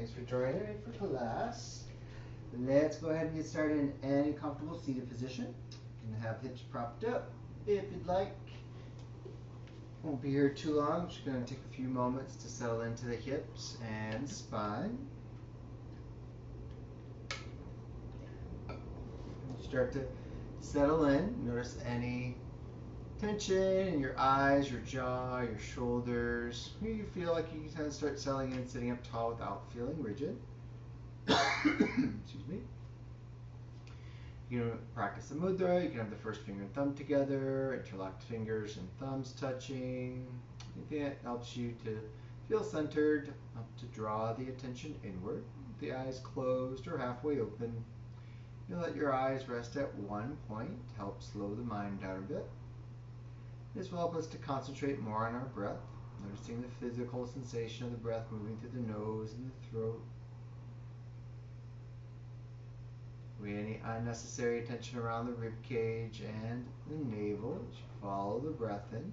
Thanks for joining me for class. Let's go ahead and get started in any comfortable seated position. You can have hips propped up if you'd like. Won't be here too long. I'm just going to take a few moments to settle into the hips and spine. Start to settle in. Notice any tension in your eyes, your jaw, your shoulders. You feel like you can kind of start settling in, sitting up tall without feeling rigid. Excuse me. You can practice the mudra. You can have the first finger and thumb together, interlocked fingers and thumbs touching. Anything that helps you to feel centered, help to draw the attention inward. The eyes closed or halfway open. You let your eyes rest at one point to help slow the mind down a bit. This will help us to concentrate more on our breath, noticing the physical sensation of the breath moving through the nose and the throat. Any unnecessary tension around the rib cage and the navel as you follow the breath in.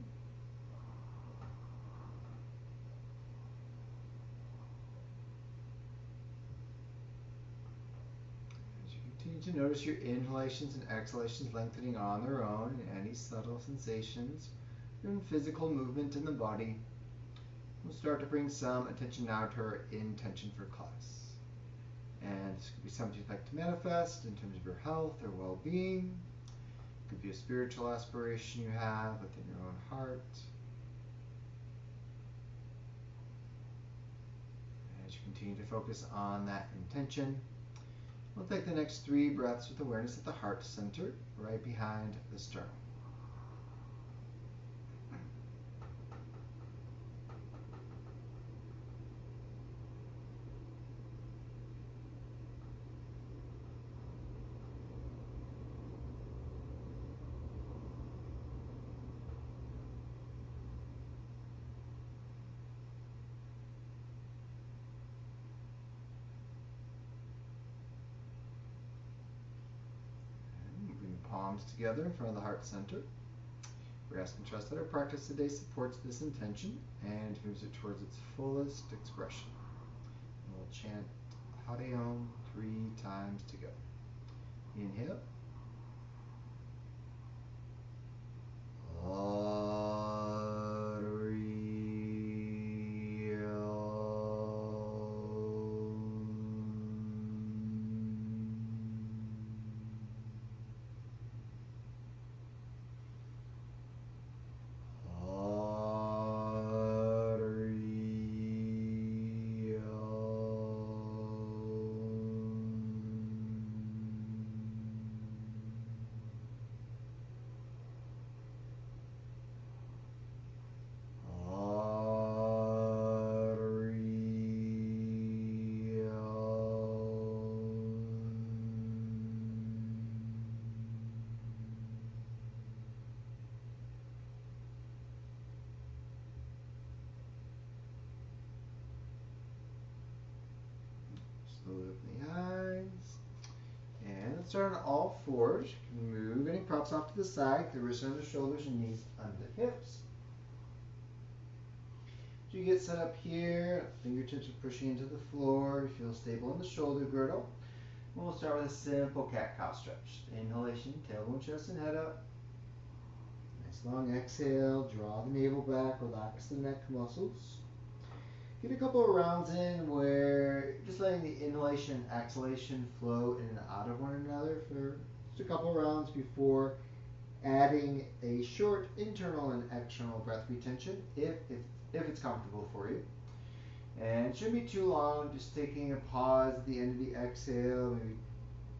As you continue to notice your inhalations and exhalations lengthening on their own, and any subtle sensations and physical movement in the body, we'll start to bring some attention now to our intention for class. And this could be something you'd like to manifest in terms of your health or well-being. It could be a spiritual aspiration you have within your own heart. As you continue to focus on that intention, we'll take the next 3 breaths with awareness at the heart center, right behind the sternum. Palms together in front of the heart center. We ask and trust that our practice today supports this intention and moves it towards its fullest expression. And we'll chant Hare Om 3 times together. Inhale. Slowly open the eyes. And let's start on all fours. You can move any props off to the side, the wrists under the shoulders and knees under the hips. As you get set up here, fingertips are pushing into the floor. You feel stable in the shoulder girdle. We'll start with a simple cat-cow stretch. Inhalation, tailbone, chest, and head up. Nice long exhale. Draw the navel back. Relax the neck muscles. Get a couple of rounds in where just letting the inhalation and exhalation flow in and out of one another for just a couple of rounds before adding a short internal and external breath retention if it's comfortable for you. And it shouldn't be too long, just taking a pause at the end of the exhale, maybe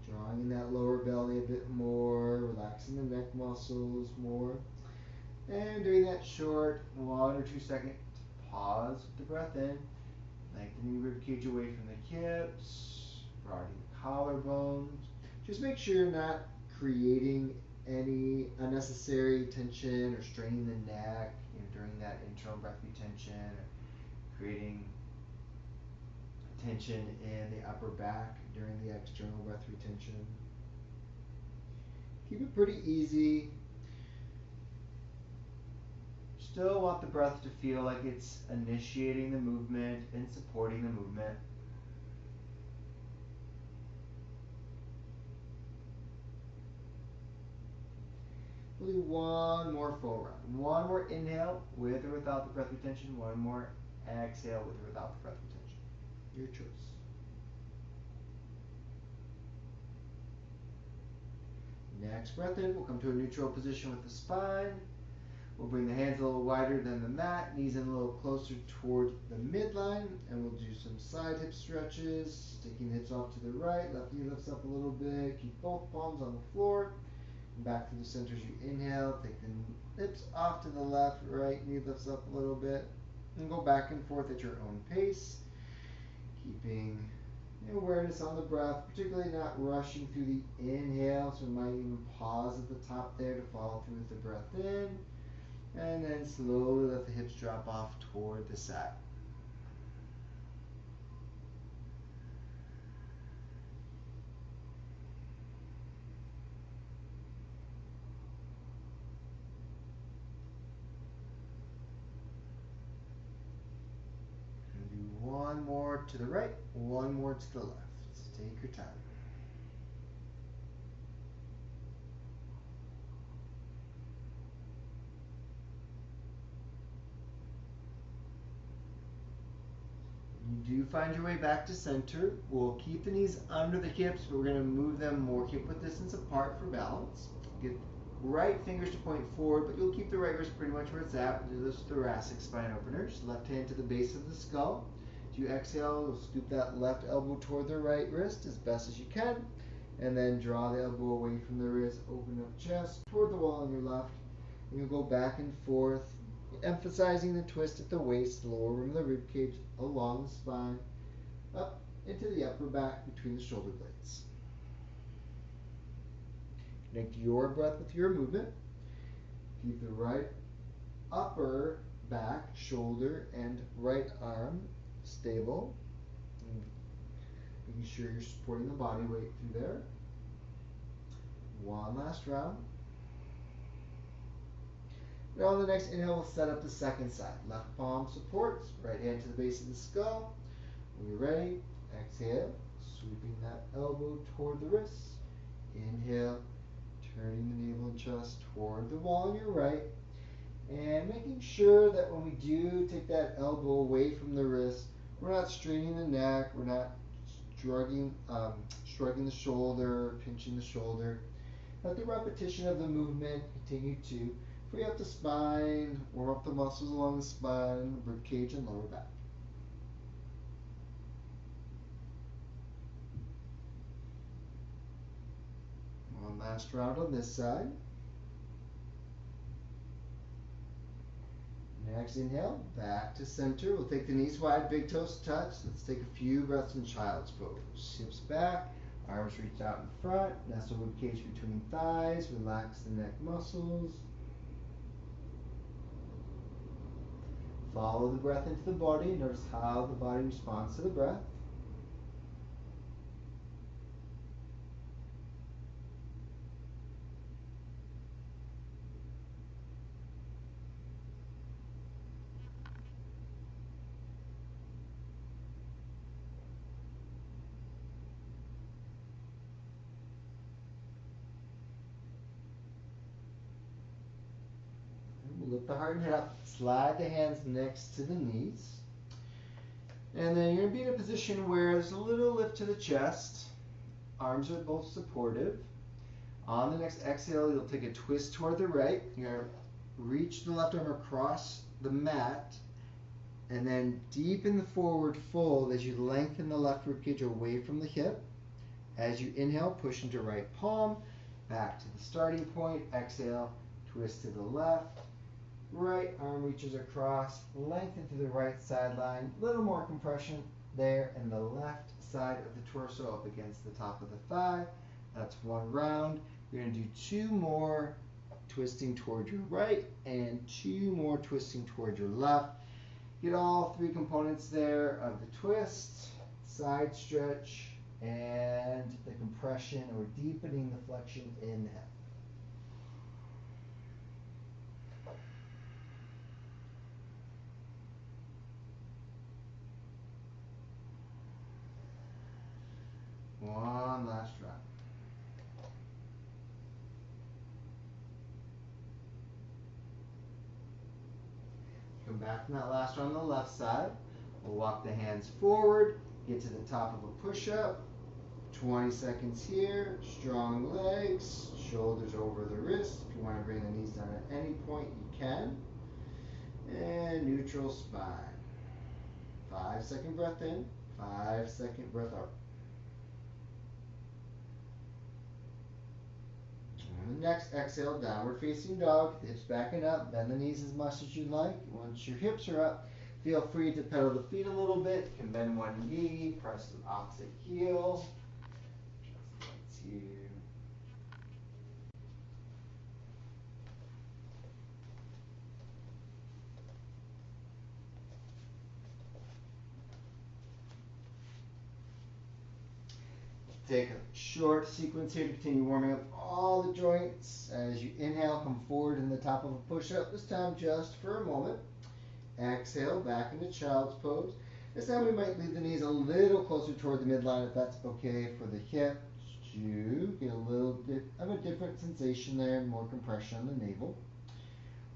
drawing in that lower belly a bit more, relaxing the neck muscles more. And doing that short 1 or 2 second pause with the breath in, lengthening the ribcage away from the hips, broadening the collarbones. Just make sure you're not creating any unnecessary tension or straining the neck during that internal breath retention, or creating tension in the upper back during the external breath retention. Keep it pretty easy. Still want the breath to feel like it's initiating the movement and supporting the movement. We'll do one more full round. One more inhale with or without the breath retention. One more exhale with or without the breath retention. Your choice. Next breath in, we'll come to a neutral position with the spine. We'll bring the hands a little wider than the mat, knees in a little closer toward the midline, and we'll do some side hip stretches, taking the hips off to the right, left knee lifts up a little bit, keep both palms on the floor, and back to the center as you inhale, take the hips off to the left, right knee lifts up a little bit, and go back and forth at your own pace, keeping awareness on the breath, particularly not rushing through the inhale, so we might even pause at the top there to follow through with the breath in. And then slowly let the hips drop off toward the side. And do one more to the right, one more to the left. Take your time. You do find your way back to center. We'll keep the knees under the hips, but we're going to move them more hip width distance apart for balance. Get right fingers to point forward, but you'll keep the right wrist pretty much where it's at. We'll do those thoracic spine openers. Left hand to the base of the skull. As you exhale, you'll scoop that left elbow toward the right wrist as best as you can. And then draw the elbow away from the wrist, open up chest toward the wall on your left. And you'll go back and forth, emphasizing the twist at the waist, lower rim of the rib cage, along the spine, up into the upper back between the shoulder blades. Connect your breath with your movement. Keep the right upper back, shoulder, and right arm stable. Making sure you're supporting the body weight through there. One last round. Now on the next inhale, we'll set up the second side. Left palm supports, right hand to the base of the skull. When you're ready, exhale, sweeping that elbow toward the wrist. Inhale, turning the navel and chest toward the wall on your right. And making sure that when we do take that elbow away from the wrist, we're not straining the neck, we're not shrugging the shoulder, pinching the shoulder. Let the repetition of the movement continue to free up the spine, warm up the muscles along the spine, rib cage, and lower back. One last round on this side. Next inhale, back to center. We'll take the knees wide, big toes touch. Let's take a few breaths in child's pose. Hips back, arms reach out in front, nestle rib cage between thighs, relax the neck muscles. Follow the breath into the body. Notice how the body responds to the breath. We'll lift the heart and head up. Slide the hands next to the knees. And then you're going to be in a position where there's a little lift to the chest. Arms are both supportive. On the next exhale, you'll take a twist toward the right. You're going to reach the left arm across the mat and then deepen the forward fold as you lengthen the left ribcage away from the hip. As you inhale, push into right palm, back to the starting point. Exhale, twist to the left. Right arm reaches across, lengthen to the right sideline. A little more compression there, and the left side of the torso up against the top of the thigh. That's one round. You're going to do two more twisting toward your right and two more twisting toward your left. Get all three components there of the twist, side stretch, and the compression or deepening the flexion in the hip. One last round. come back from that last one on the left side. We'll walk the hands forward, get to the top of a push-up. 20 seconds here, strong legs, shoulders over the wrist. If you want to bring the knees down at any point, you can. And neutral spine. 5-second breath in, 5-second breath out. And the next exhale, downward facing dog, hips backing up, bend the knees as much as you like. Once your hips are up, feel free to pedal the feet a little bit. You can bend one knee, press the opposite heel. Just here. Take a short sequence here to continue warming up all the joints. As you inhale, come forward in the top of a push-up, this time just for a moment. Exhale, back into child's pose. This time we might leave the knees a little closer toward the midline if that's okay for the hips. To get a little bit of a different sensation there, more compression on the navel.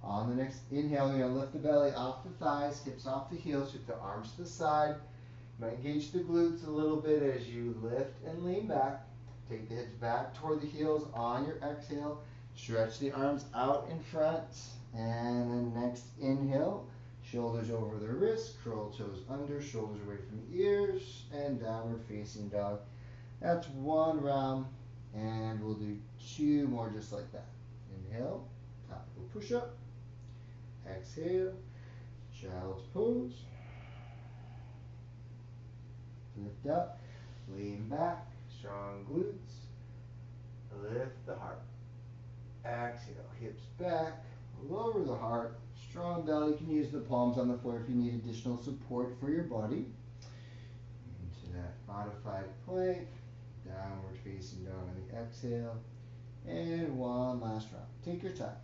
On the next inhale, you're going to lift the belly off the thighs, hips off the heels, with the arms to the side. You might engage the glutes a little bit as you lift and lean back. Take the hips back toward the heels on your exhale. Stretch the arms out in front. And then next inhale, shoulders over the wrists, curl toes under, shoulders away from the ears, and downward facing dog. That's one round, and we'll do 2 more just like that. Inhale, top of a push-up. Exhale, child's pose. Lift up, lean back, strong glutes. Lift the heart. Exhale, hips back, lower the heart. Strong belly. You can use the palms on the floor if you need additional support for your body. Into that modified plank. Downward facing dog on the exhale. And one last round. Take your time.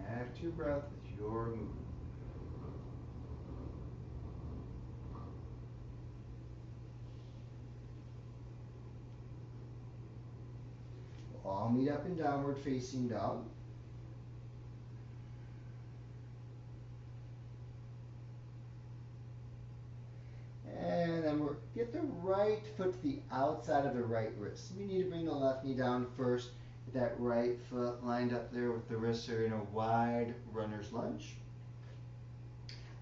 Connect your breath with your movement. We'll all meet up in downward facing dog. And then we'll get the right foot to the outside of the right wrist. We need to bring the left knee down first. Get that right foot lined up there with the wrists are in a wide runner's lunge.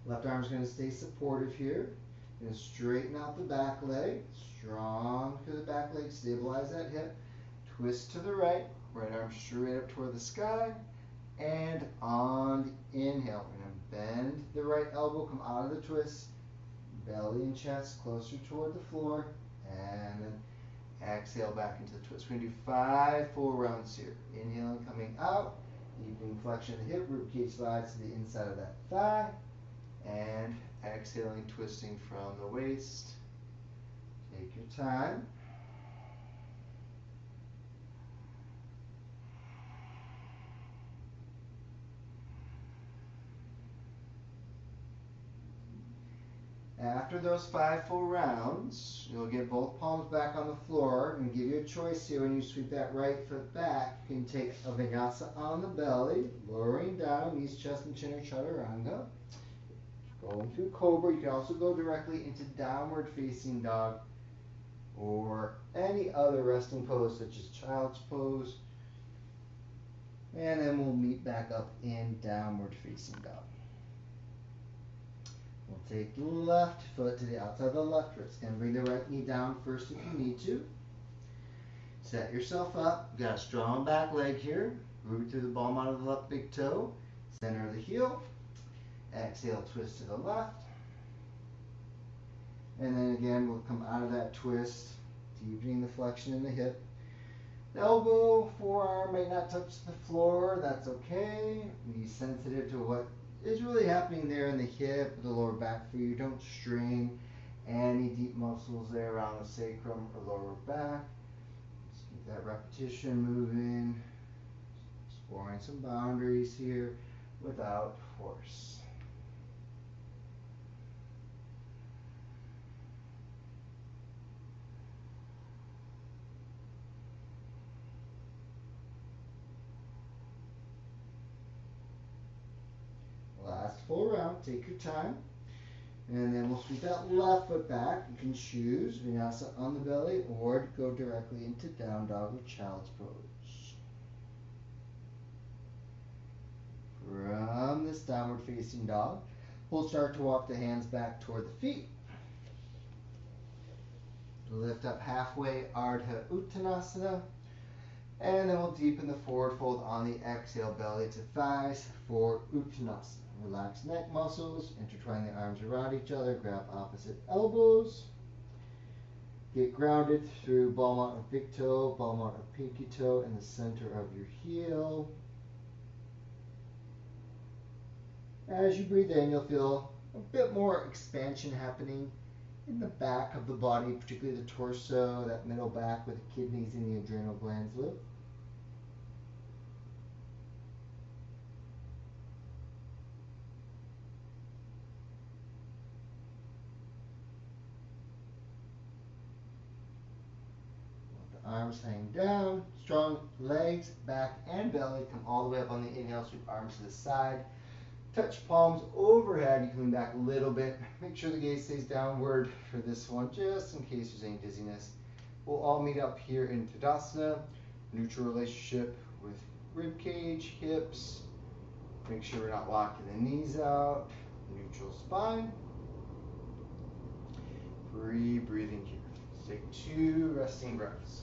Left arm is going to stay supportive here. Going to straighten out the back leg. Strong through the back leg. Stabilize that hip. Twist to the right. Right arm straight up toward the sky. And on the inhale, we're going to bend the right elbow, come out of the twist. Belly and chest closer toward the floor. And then exhale back into the twist. We're going to do 5 full rounds here. Inhaling, coming out. Deepening flexion of the hip. Ribcage slides to the inside of that thigh. And exhaling, twisting from the waist. Take your time. After those 5 full rounds, you'll get both palms back on the floor and give you a choice here. When you sweep that right foot back, you can take a vinyasa on the belly, lowering down, knees, chest, and chin or chaturanga. Going through cobra, you can also go directly into downward facing dog or any other resting pose such as child's pose. And then we'll meet back up in downward facing dog. We'll take the left foot to the outside of the left wrist and bring the right knee down first if you need to. Set yourself up. You've got a strong back leg here. Root through the ball out of the left big toe. Center of the heel. Exhale, twist to the left. And then again, we'll come out of that twist, deepening the flexion in the hip. The elbow, forearm may not touch the floor. That's okay. Be sensitive to what is really happening there in the hip, the lower back for you. Don't strain any deep muscles there around the sacrum or lower back. Just keep that repetition moving. Exploring some boundaries here without force. full round. Take your time. And then we'll sweep that left foot back. You can choose Vinyasa on the belly or go directly into down dog or child's pose. From this downward facing dog, we'll start to walk the hands back toward the feet. Lift up halfway, Ardha Uttanasana. And then we'll deepen the forward fold on the exhale, belly to thighs for Uttanasana. Relax neck muscles, intertwine the arms around each other, grab opposite elbows. Get grounded through ball mount of big toe, ball mount of pinky toe in the center of your heel. As you breathe in, you'll feel a bit more expansion happening in the back of the body, particularly the torso, that middle back where the kidneys and the adrenal glands live. Arms hang down, strong legs, back, and belly. Come all the way up on the inhale, sweep arms to the side. Touch palms overhead. You can lean back a little bit. Make sure the gaze stays downward for this one, just in case there's any dizziness. We'll all meet up here in Tadasana. Neutral relationship with rib cage, hips. Make sure we're not locking the knees out. Neutral spine. Free breathing here. Let's take 2 resting breaths.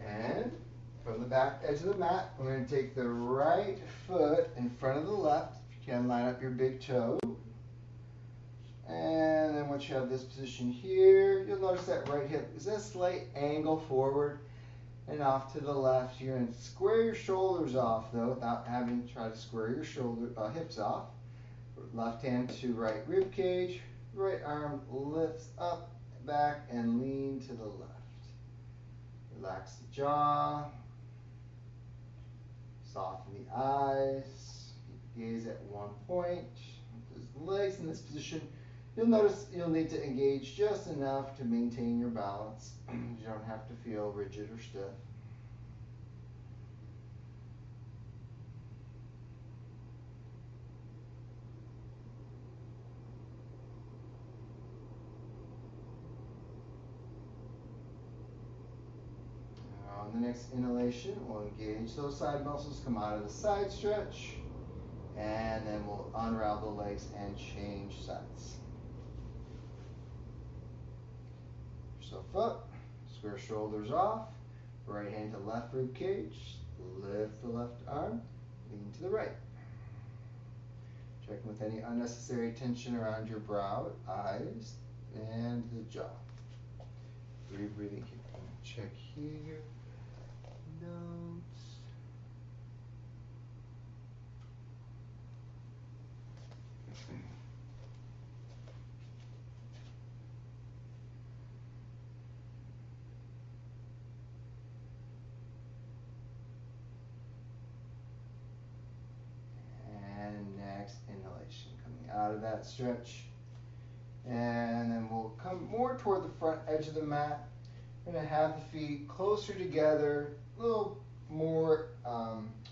And from the back edge of the mat, we're going to take the right foot in front of the left. If you can, line up your big toe. And then once you have this position here, you'll notice that right hip is a slight angle forward and off to the left. You're going to square your shoulders off, though, without having to try to square your hips off. Left hand to right rib cage. Right arm lifts up, back, and lean to the left. Relax the jaw, soften the eyes, keep the gaze at one point. With the legs in this position, you'll notice you'll need to engage just enough to maintain your balance. You don't have to feel rigid or stiff. On the next inhalation, we'll engage those side muscles, come out of the side stretch, and then we'll unravel the legs and change sides. Yourself up, square shoulders off, right hand to left rib cage, lift the left arm, lean to the right. Check with any unnecessary tension around your brow, eyes, and the jaw. Free breathing here. Check here. Notes. And next inhalation, coming out of that stretch. And then we'll come more toward the front edge of the mat. We're going to have the feet closer together, a little more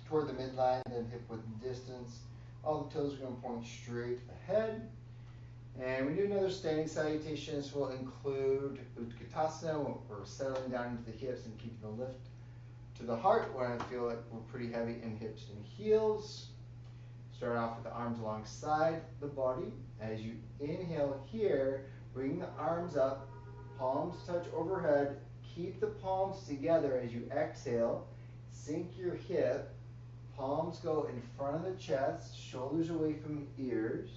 toward the midline than hip width distance. All the toes are going to point straight ahead. And we do another standing salutation. This will include Utkatasana, when we're settling down into the hips and keeping the lift to the heart, when I feel like we're pretty heavy in hips and heels. Start off with the arms alongside the body. As you inhale here, bring the arms up, palms touch overhead. Keep the palms together as you exhale. Sink your hip. Palms go in front of the chest, shoulders away from ears.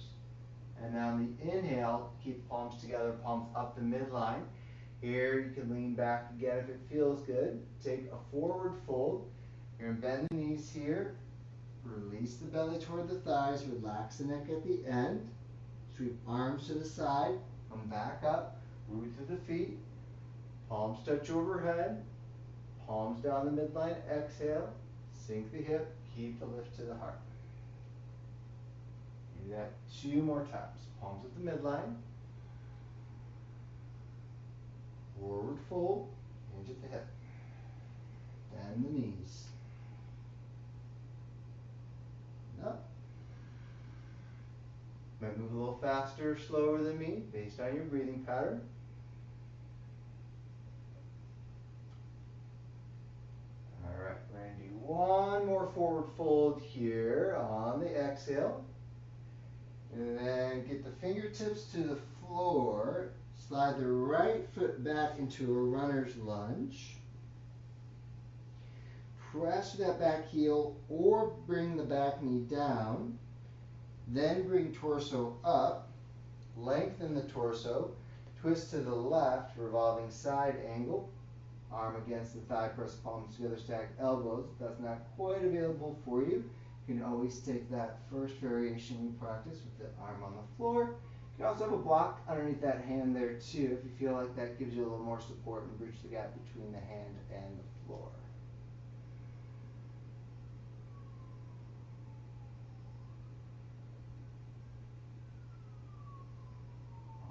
And on the inhale, keep palms together, palms up the midline. Here you can lean back again if it feels good. Take a forward fold. You're going to bend the knees here. Release the belly toward the thighs. Relax the neck at the end. Sweep arms to the side. Come back up. Root to the feet. Palms touch overhead. Palms down the midline. Exhale. Sink the hip. Keep the lift to the heart. Do that 2 more times. Palms at the midline. Forward fold, hinge at the hip. Bend the knees. Up. Might move a little faster or slower than me based on your breathing pattern. Alright, we're going to do one more forward fold here on the exhale. And then get the fingertips to the floor. Slide the right foot back into a runner's lunge. Press that back heel or bring the back knee down. Then bring torso up. Lengthen the torso. Twist to the left, revolving side angle. Arm against the thigh, press palms together, stack elbows. If that's not quite available for you, you can always take that first variation we practiced with the arm on the floor. You can also have a block underneath that hand there too, if you feel like that gives you a little more support and bridge the gap between the hand and the floor.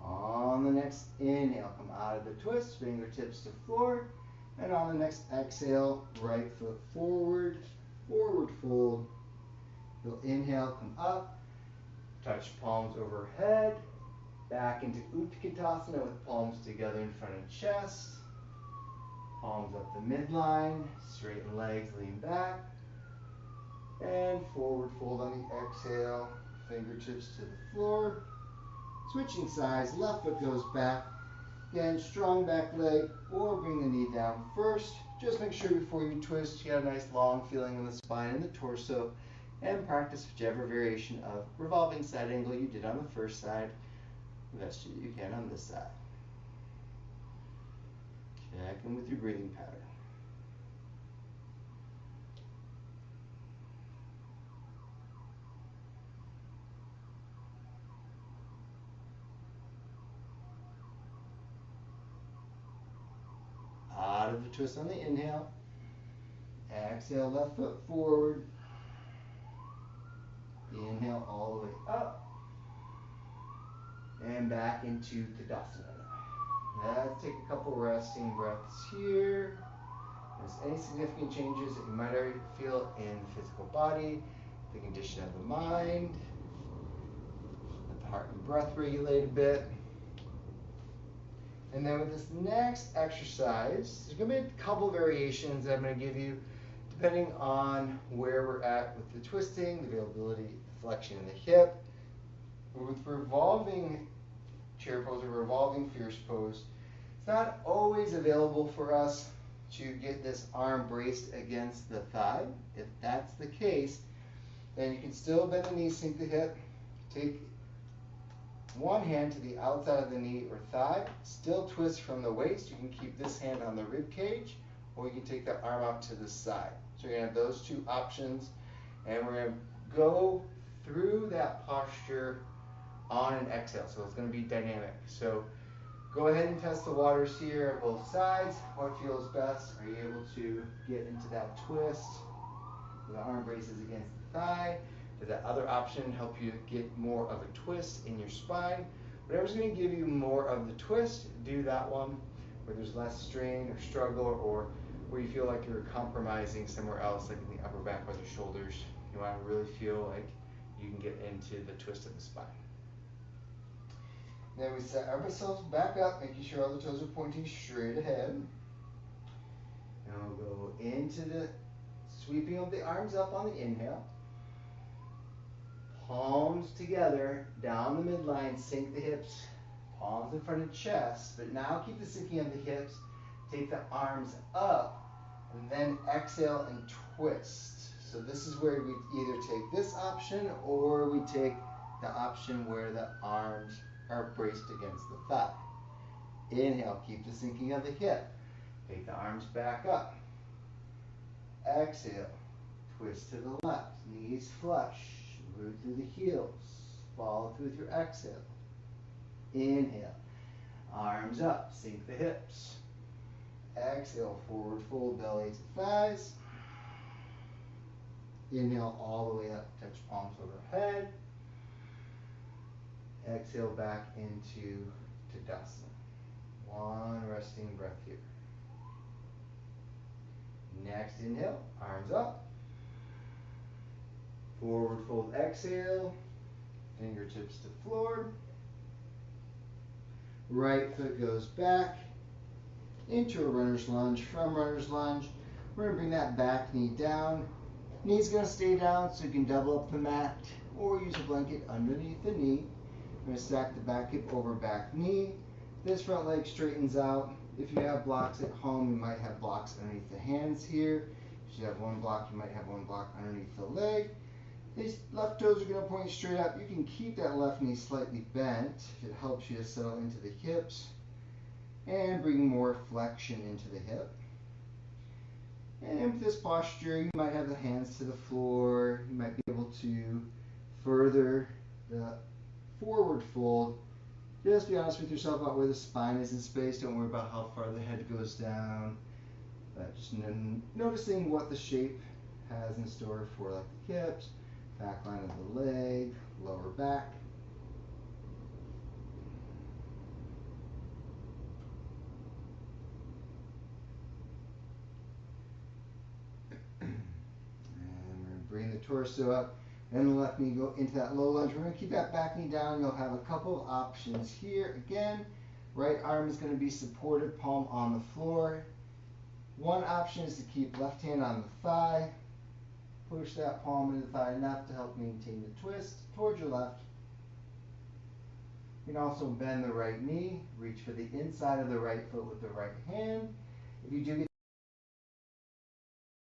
On the next inhale, come out of the twist, fingertips to floor. And on the next exhale, right foot forward, forward fold. You'll inhale, come up, touch palms overhead, back into Utkatasana with palms together in front of chest. Palms up the midline, straighten legs, lean back. And forward fold on the exhale, fingertips to the floor. Switching sides, left foot goes back. Again, strong back leg, or bring the knee down first. Just make sure before you twist, you got a nice long feeling in the spine and the torso. And practice whichever variation of revolving side angle you did on the first side. The best you can on this side. Check in with your breathing pattern. Out of the twist on the inhale. Exhale, left foot forward. Inhale all the way up. And back into Tadasana. Let's take a couple resting breaths here. If there's any significant changes that you might already feel in the physical body, the condition of the mind, let the heart and breath regulate a bit. And then with this next exercise, there's going to be a couple variations that I'm going to give you depending on where we're at with the twisting, the availability, the flexion in the hip. With revolving chair pose or revolving fierce pose, it's not always available for us to get this arm braced against the thigh. If that's the case, then you can still bend the knee, sink the hip, take one hand to the outside of the knee or thigh, still twist from the waist. You can keep this hand on the rib cage, or you can take the arm out to the side. So you're going to have those two options, and we're going to go through that posture on an exhale. So it's going to be dynamic. So go ahead and test the waters here on both sides. What feels best? Are you able to get into that twist? The arm braces against the thigh. Does that other option help you get more of a twist in your spine? Whatever's going to give you more of the twist, do that one where there's less strain or struggle, or where you feel like you're compromising somewhere else, like in the upper back or the shoulders. You want to really feel like you can get into the twist of the spine. Then we set ourselves back up, making sure all the toes are pointing straight ahead. And we'll go into the sweeping of the arms up on the inhale. Palms together, down the midline, sink the hips, palms in front of chest, but now keep the sinking of the hips, take the arms up, and then exhale and twist. So this is where we either take this option or we take the option where the arms are braced against the thigh. Inhale, keep the sinking of the hip, take the arms back up. Exhale, twist to the left, knees flush. Root through the heels. Follow through with your exhale. Inhale. Arms up. Sink the hips. Exhale. Forward fold belly to thighs. Inhale all the way up. Touch palms overhead. Exhale back into Tadasana. One resting breath here. Next inhale, arms up. Forward fold, exhale. Fingertips to floor. Right foot goes back into a runner's lunge. From runner's lunge, we're going to bring that back knee down. Knee's going to stay down so you can double up the mat or use a blanket underneath the knee. We're going to stack the back hip over back knee. This front leg straightens out. If you have blocks at home, you might have blocks underneath the hands here. If you have one block, you might have one block underneath the leg. These left toes are going to point straight up. You can keep that left knee slightly bent if it helps you to settle into the hips and bring more flexion into the hip. And with this posture, you might have the hands to the floor. You might be able to further the forward fold. Just be honest with yourself about where the spine is in space. Don't worry about how far the head goes down. But just noticing what the shape has in store for like the hips, back line of the leg, lower back. And we're going to bring the torso up and the left knee go into that low lunge. We're going to keep that back knee down. You'll have a couple of options here. Again, right arm is going to be supported, palm on the floor. One option is to keep left hand on the thigh. Push that palm into the thigh enough to help maintain the twist towards your left. You can also bend the right knee, reach for the inside of the right foot with the right hand. If you do get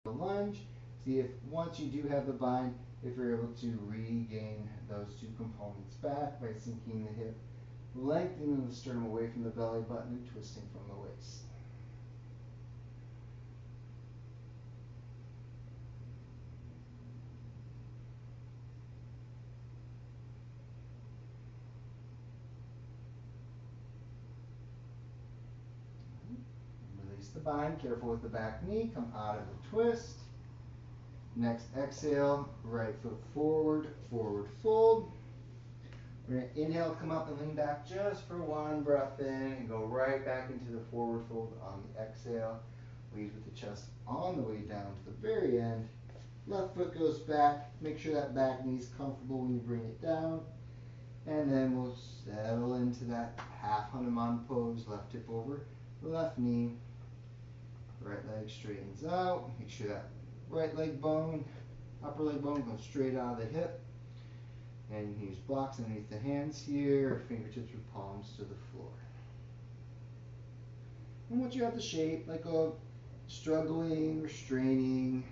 the lunge, see if once you do have the bind, if you're able to regain those two components back by sinking the hip, lengthening the sternum away from the belly button and twisting from the waist. Release the bind, careful with the back knee, come out of the twist. Next exhale, right foot forward, forward fold. We're going to inhale, come up and lean back just for one breath in and go right back into the forward fold on the exhale. Lead with the chest on the way down to the very end. Left foot goes back. Make sure that back knee is comfortable when you bring it down. And then we'll settle into that half Hanuman pose. Left hip over the left knee. Right leg straightens out. Make sure that right leg bone, upper leg bone goes straight out of the hip. And you can use blocks underneath the hands here, fingertips or palms to the floor. And once you have the shape, let go of struggling or straining.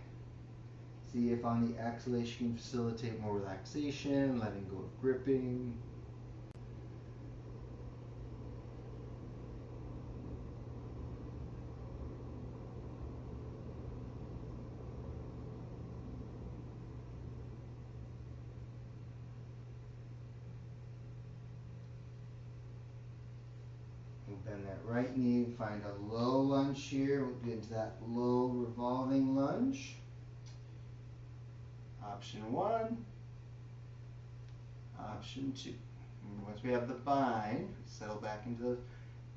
See if on the exhalation you can facilitate more relaxation, letting go of gripping. Bend that right knee, find a low lunge here. We'll get into that low revolving lunge. Option one, option two. And once we have the bind, settle back into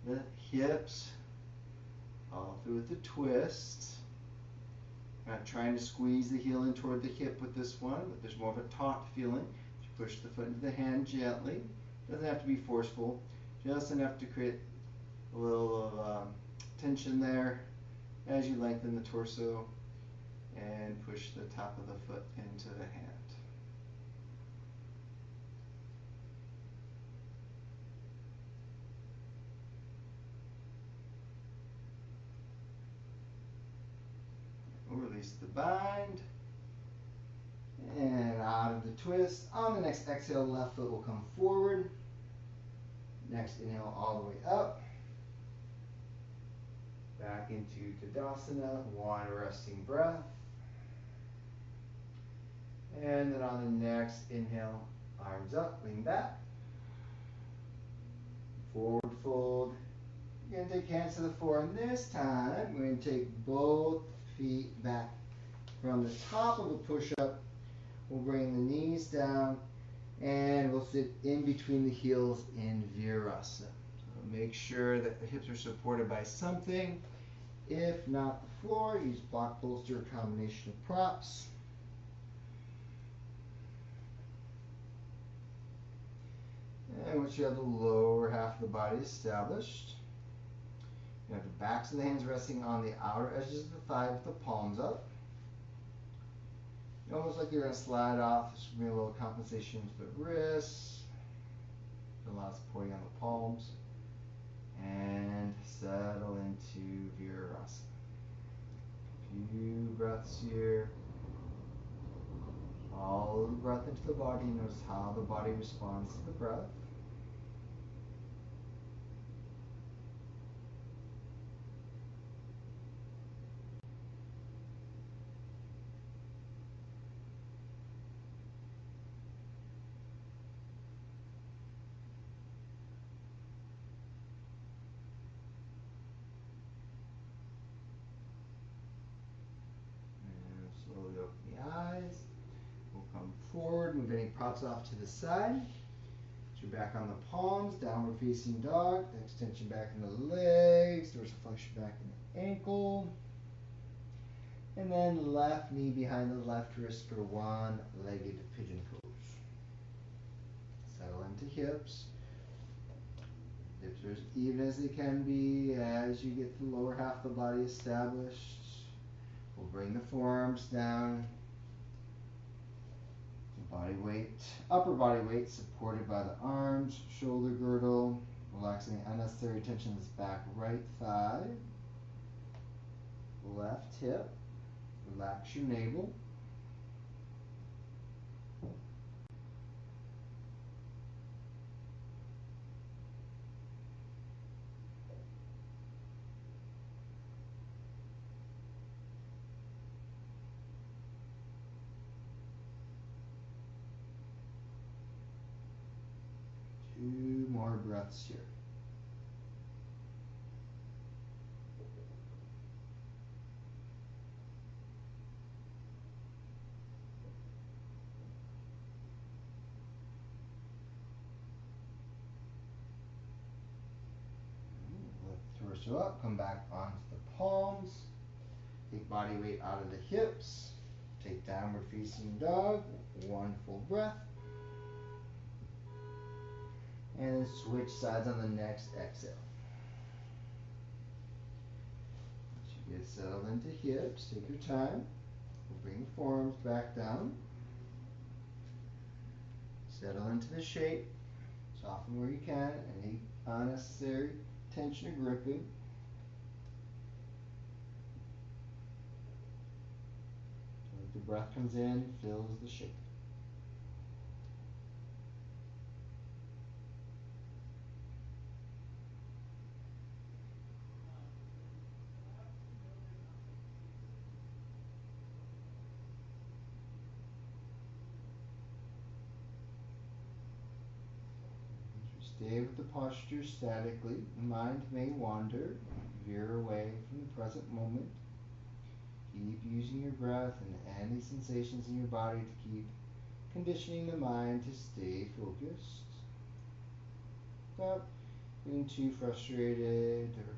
the hips, follow through with the twist. Not trying to squeeze the heel in toward the hip with this one, but there's more of a taut feeling. You push the foot into the hand gently. Doesn't have to be forceful, just enough to create a little of tension there as you lengthen the torso and push the top of the foot into the hand. Release the bind and out of the twist. On the next exhale, left foot will come forward. Next inhale, all the way up. Back into Tadasana, one resting breath. And then on the next inhale, arms up, lean back. Forward fold. You're going to take hands to the floor, and this time we're going to take both feet back. From the top of a push-up, we'll bring the knees down, and we'll sit in between the heels in Virasana. So Make sure that the hips are supported by something. If not the floor, use block, bolster, or combination of props. And once you have the lower half of the body established, you have the backs of the hands resting on the outer edges of the thigh with the palms up. Almost like you're going to slide off. This will be a little compensation with the wrists. A lot of supporting on the palms. And settle into Virasana. A few breaths here. Follow the breath into the body. Notice how the body responds to the breath. Slowly open the eyes. We'll come forward, move any props off to the side. Get your back on the palms, downward facing dog. Extension back in the legs, dorsal flexion back in the ankle. And then left knee behind the left wrist for one-legged pigeon pose. Settle into hips. Hips are as even as they can be as you get the lower half of the body established. We'll bring the forearms down. Body weight, upper body weight supported by the arms, shoulder girdle, relaxing unnecessary tension in this back right thigh, left hip, relax your navel. Two more breaths here. Lift the torso up, come back onto the palms. Take body weight out of the hips. Take downward facing dog. One full breath. And then switch sides on the next exhale. Once you get settled into hips, take your time. We'll bring the forearms back down. Settle into the shape. Soften where you can. Any unnecessary tension or gripping. So the breath comes in, fills the shape. Stay with the posture statically. Mind may wander, veer away from the present moment. Keep using your breath and any sensations in your body to keep conditioning the mind to stay focused. Stop getting too frustrated or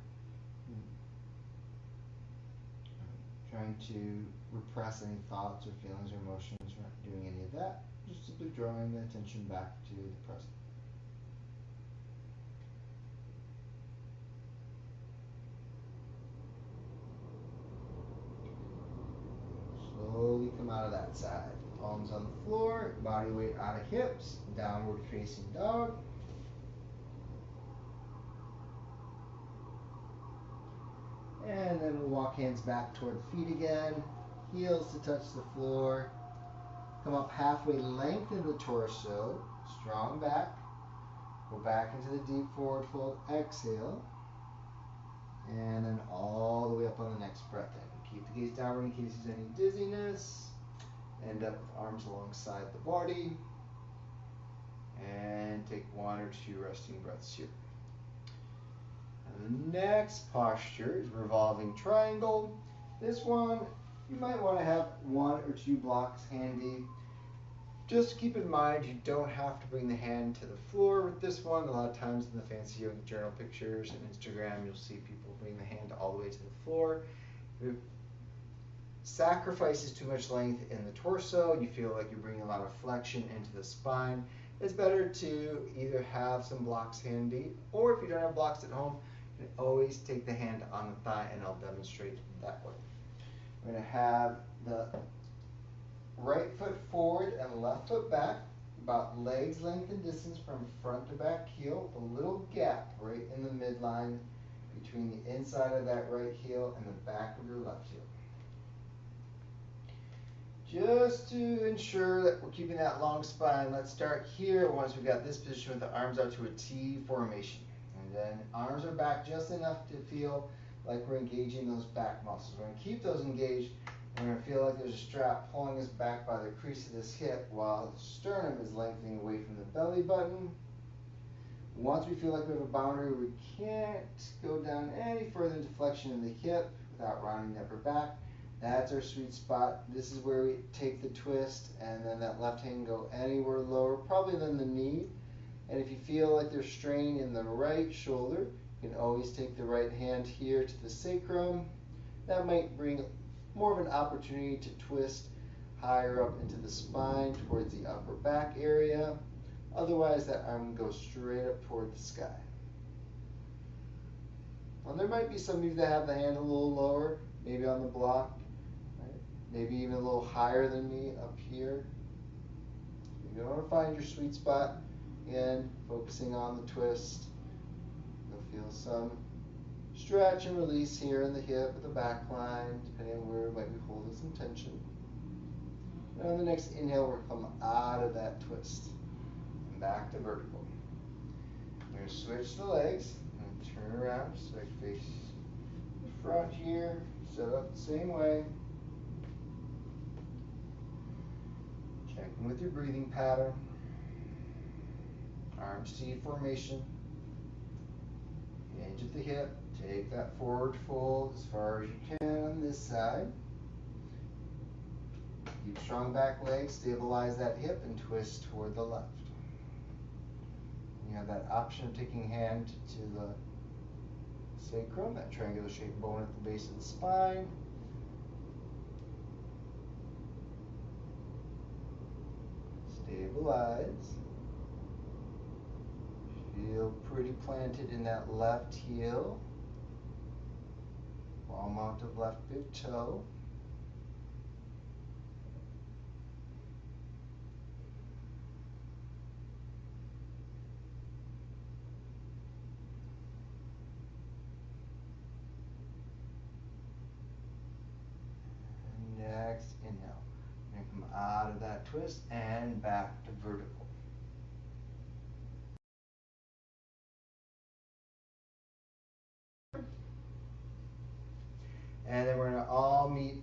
trying to repress any thoughts or feelings or emotions. We're not doing any of that. Just simply drawing the attention back to the present. Slowly come out of that side. Palms on the floor, body weight out of hips, downward facing dog. And then we'll walk hands back toward the feet again, heels to touch the floor. Come up halfway, lengthen the torso, strong back. Go back into the deep forward fold, exhale. And then all the way up on the next breath in. Keep the gaze downward in case there's any dizziness. End up with arms alongside the body. And take one or two resting breaths here. And the next posture is revolving triangle. This one, you might want to have one or two blocks handy. Just keep in mind you don't have to bring the hand to the floor with this one. A lot of times in the fancy yoga journal pictures and Instagram, you'll see people bring the hand all the way to the floor. If it sacrifices too much length in the torso, you feel like you're bringing a lot of flexion into the spine, it's better to either have some blocks handy, or if you don't have blocks at home, you can always take the hand on the thigh, and I'll demonstrate that way. We're going to have the right foot forward and left foot back, about legs length and distance from front to back heel, with a little gap right in the midline between the inside of that right heel and the back of your left heel. Just to ensure that we're keeping that long spine, let's start here once we've got this position with the arms out to a T formation. And then arms are back just enough to feel like we're engaging those back muscles. We're going to keep those engaged. We're going to feel like there's a strap pulling us back by the crease of this hip while the sternum is lengthening away from the belly button. Once we feel like we have a boundary, we can't go down any further into flexion in the hip without rounding the upper back. That's our sweet spot. This is where we take the twist and then that left hand go anywhere lower, probably than the knee. And if you feel like there's strain in the right shoulder, you can always take the right hand here to the sacrum. That might bring more of an opportunity to twist higher up into the spine towards the upper back area. Otherwise, that arm goes straight up toward the sky. And there might be some of you that have the hand a little lower, maybe on the block, right? Maybe even a little higher than me up here. You want to find your sweet spot. Again, focusing on the twist. You'll feel some stretch and release here in the hip with the back line, depending on where we might be holding some tension. And on the next inhale, we're going to come out of that twist and back to vertical. We're going to switch the legs and turn around so I face the front here, set up the same way. Check in with your breathing pattern. Arms T formation. Hinge at the hip. Take that forward fold as far as you can on this side. Keep strong back legs, stabilize that hip, and twist toward the left. You have that option of taking hand to the sacrum, that triangular shaped bone at the base of the spine. Stabilize. Feel pretty planted in that left heel. Ball mount of left big toe. And next inhale. You're going to come out of that twist and back to vertical. And then we're going to all meet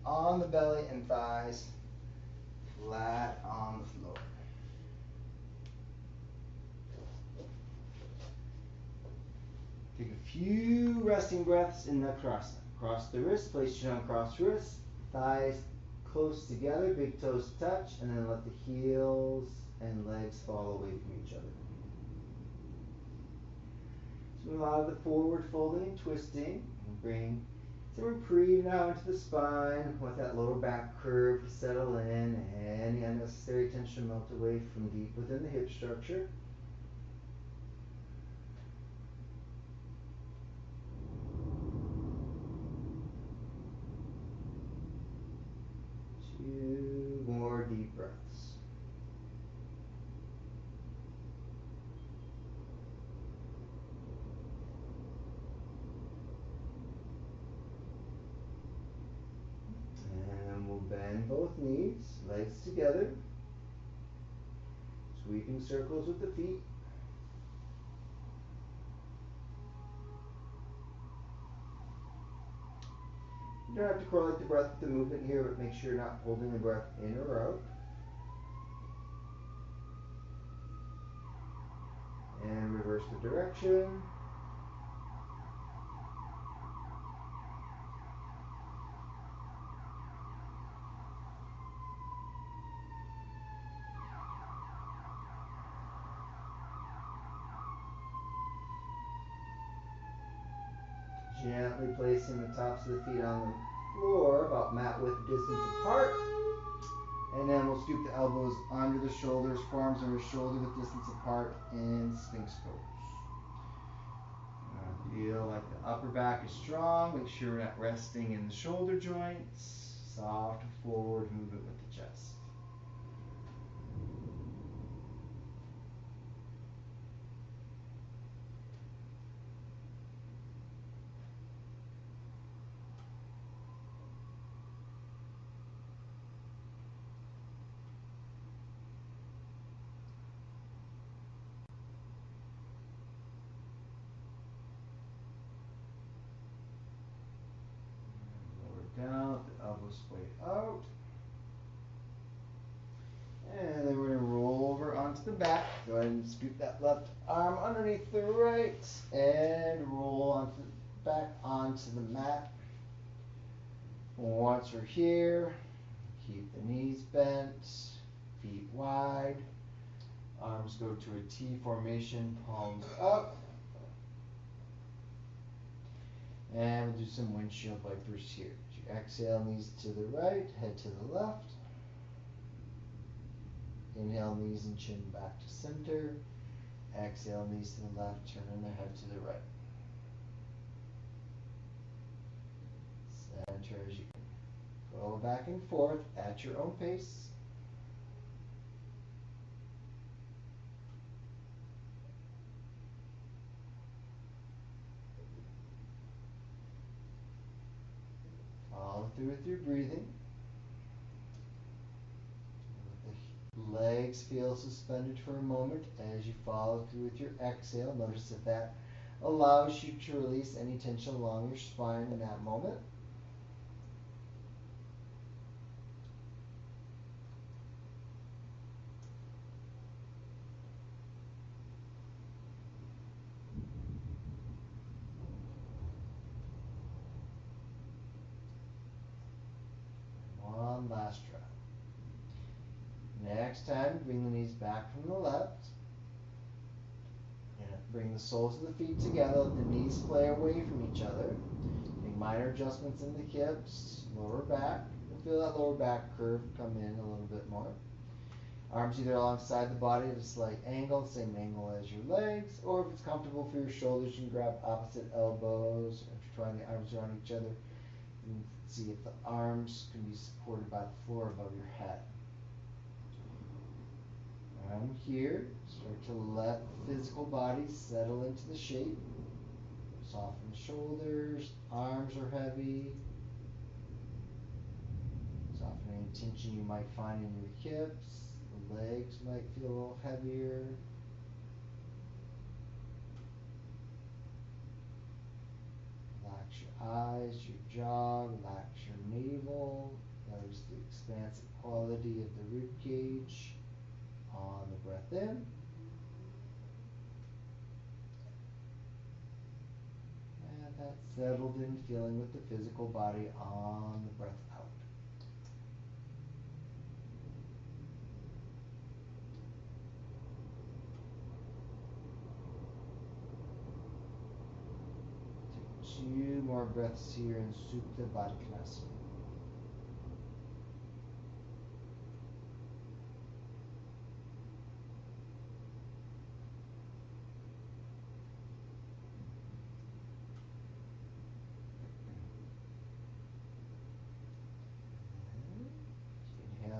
on the belly and thighs, flat on the floor. Take a few resting breaths in Nakrasana. Cross the wrists, place your uncrossed wrists, thighs close together, big toes touch, and then let the heels and legs fall away from each other. So move out of the forward folding and twisting, and bring some reprieve now into the spine. Let that lower back curve settle in, any unnecessary tension melt away from deep within the hip structure. Two more deep breaths. And we'll bend both knees, legs together, sweeping circles with the feet. You don't have to correlate the breath with the movement here, but make sure you're not holding the breath in or out. And reverse the direction. Gently placing the tops of the feet on the floor, about mat width distance apart. And then we'll scoop the elbows under the shoulders, forearms under shoulder width distance apart, and Sphinx pose. Feel like the upper back is strong. Make sure we're not resting in the shoulder joints. Soft forward movement with the chest. Down, the elbows splayed out. And then we're going to roll over onto the back. Go ahead and scoop that left arm underneath the right and roll onto back onto the mat. Once we're here, keep the knees bent, feet wide. Arms go to a T formation, palms up. And we'll do some windshield wipers here. Exhale, knees to the right, head to the left. Inhale, knees and chin back to center. Exhale, knees to the left, turning the head to the right. Center as you go back and forth at your own pace. Follow through with your breathing. Let the legs feel suspended for a moment as you follow through with your exhale. Notice that allows you to release any tension along your spine in that moment. One last try. Next time, bring the knees back from the left. And bring the soles of the feet together. Let the knees splay away from each other. Make minor adjustments in the hips, lower back. You'll feel that lower back curve come in a little bit more. Arms either alongside the body at a slight angle, same angle as your legs, or if it's comfortable for your shoulders, you can grab opposite elbows. Intertwine the arms around each other. And see if the arms can be supported by the floor above your head. From here, start to let the physical body settle into the shape. Soften the shoulders, arms are heavy. Soften any tension you might find in your hips. The legs might feel a little heavier. Relax your eyes, your jaw, relax your navel. Notice the expansive quality of the rib cage on the breath in. And that settled in feeling with the physical body on the breath out. Take 2 more breaths here in Supta Baddha Konasana.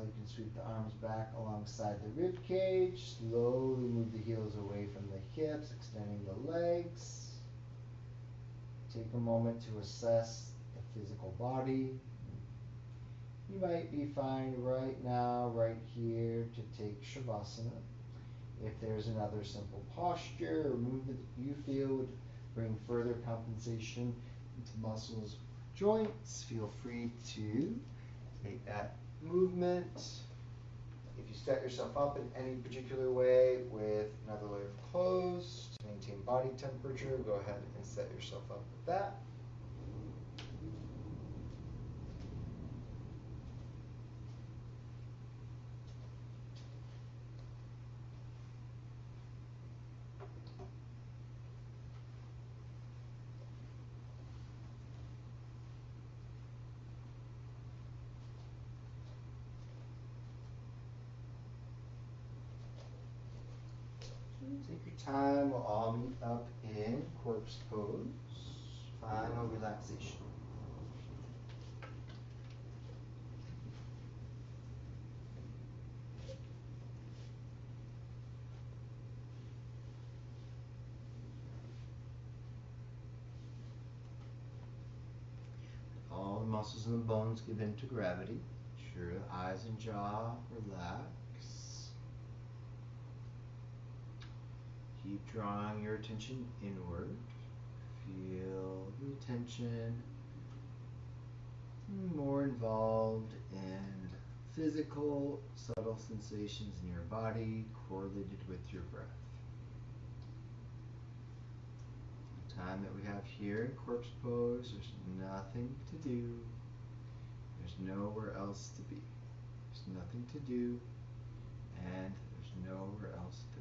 You can sweep the arms back alongside the rib cage. Slowly move the heels away from the hips, extending the legs. Take a moment to assess the physical body. You might be fine right now, right here, to take Shavasana. If there's another simple posture or movement that you feel would bring further compensation into muscles, joints, feel free to take that movement. If you set yourself up in any particular way with another layer of clothes to maintain body temperature, go ahead and set yourself up with that. Take your time. We'll all meet up in corpse pose. Final relaxation. All the muscles and the bones give in to gravity. Sure, the eyes and jaw relax. Keep drawing your attention inward. Feel the attention more involved in physical, subtle sensations in your body correlated with your breath. The time that we have here in corpse pose, there's nothing to do. There's nowhere else to be. There's nothing to do, and there's nowhere else to be.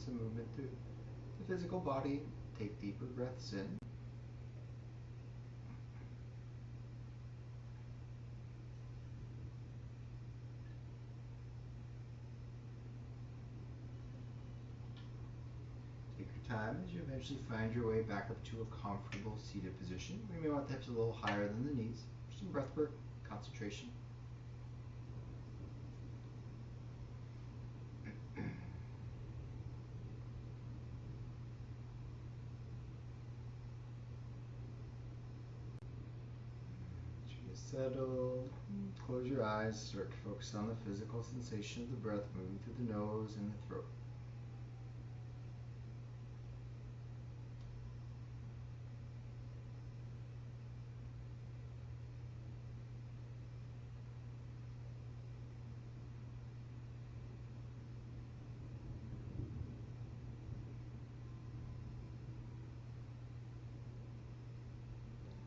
some movement through the physical body. Take deeper breaths in. Take your time as you eventually find your way back up to a comfortable seated position. We may want the hips a little higher than the knees. Some breath work, concentration. Settle, close your eyes, start to focus on the physical sensation of the breath moving through the nose and the throat.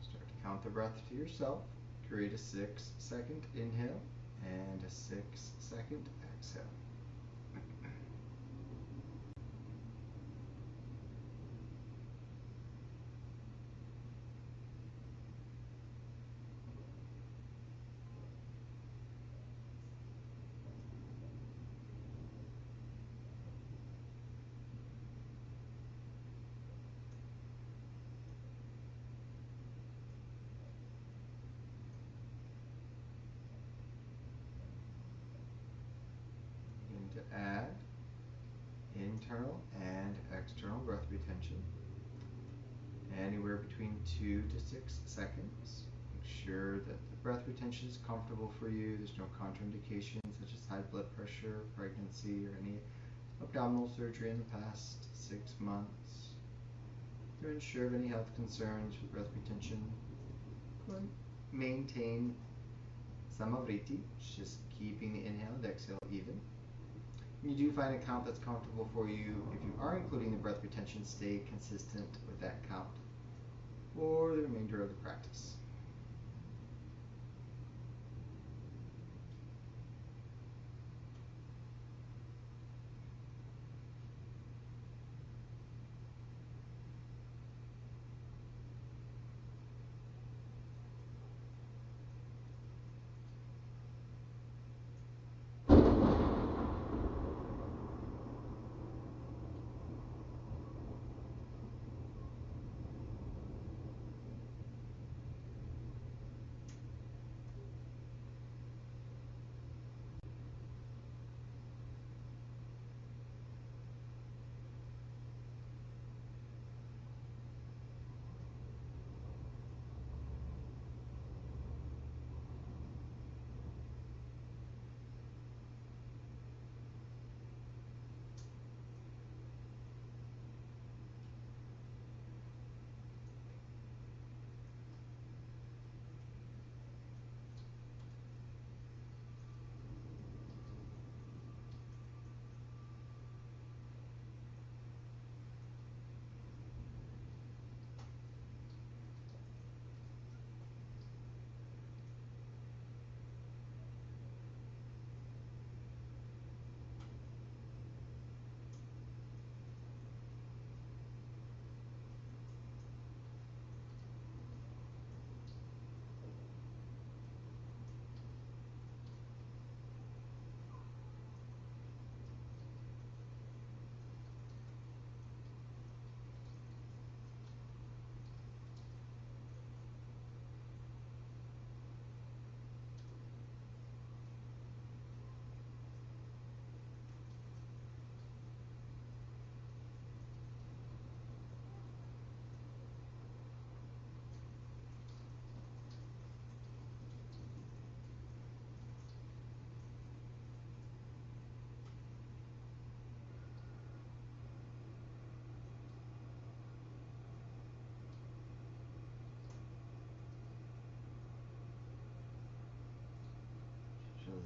Start to count the breath to yourself. Create a 6-second inhale and a 6-second exhale. To add internal and external breath retention, anywhere between 2 to 6 seconds. Make sure that the breath retention is comfortable for you. There's no contraindications such as high blood pressure, pregnancy, or any abdominal surgery in the past 6 months. To ensure of any health concerns with breath retention, maintain Vritti, just keeping the inhale and exhale even. When you do find a count that's comfortable for you, if you are including the breath retention, stay consistent with that count for the remainder of the practice.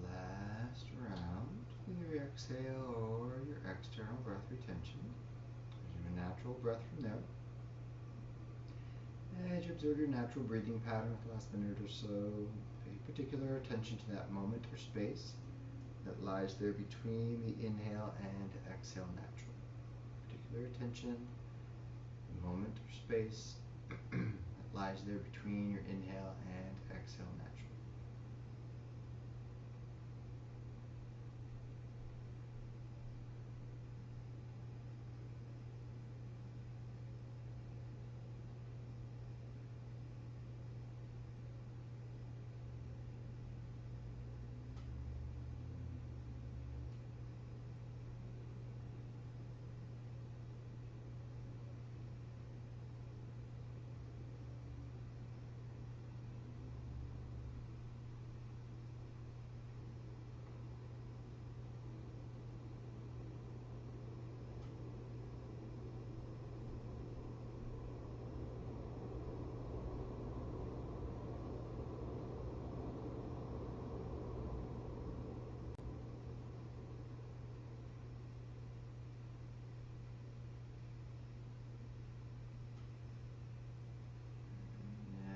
Last round, either your exhale or your external breath retention. Do a natural breath from there. As you observe your natural breathing pattern for the last minute or so, pay particular attention to that moment or space that lies there between the inhale and exhale naturally. clear attention, the moment or space that lies there between your inhale and exhale naturally.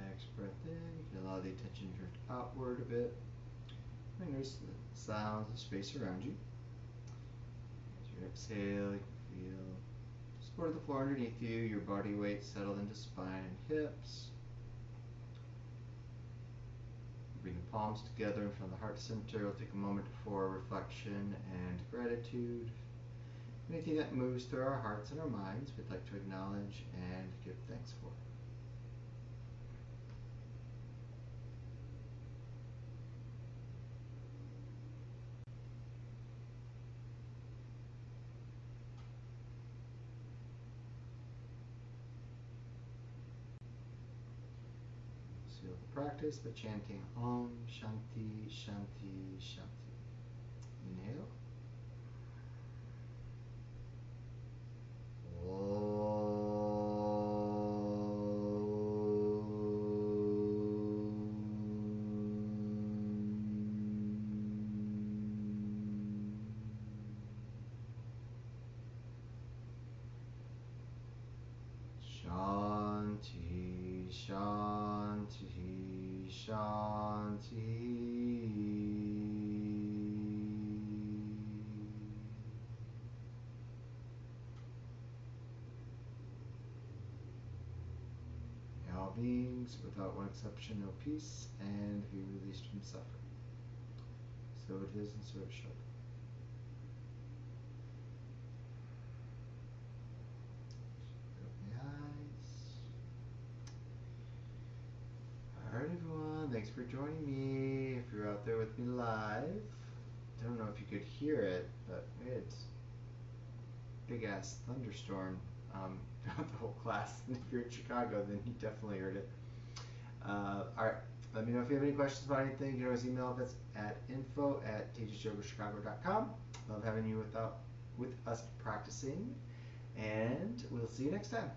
Next breath in, you can allow the attention to drift outward a bit. And notice the sounds, the space around you. As you exhale, you can feel the support of the floor underneath you, your body weight settled into spine and hips. Bring the palms together in front of the heart center. We'll take a moment for reflection and gratitude. Anything that moves through our hearts and our minds, we'd like to acknowledge and give thanks for. Seal the practice by chanting Om Shanti Shanti Shanti. Inhale. Shanti, Shanti, Shanti. All beings, without one exception, know peace and be released from suffering. So it is and so it shall be. Alright everyone, thanks for joining me. If you're out there with me live, I don't know if you could hear it, but we had a big ass thunderstorm throughout the whole class. And if you're in Chicago, then you definitely heard it. Alright, let me know if you have any questions about anything. You can always email us at info@tejasyogachicago.com. Love having you with us practicing, and we'll see you next time.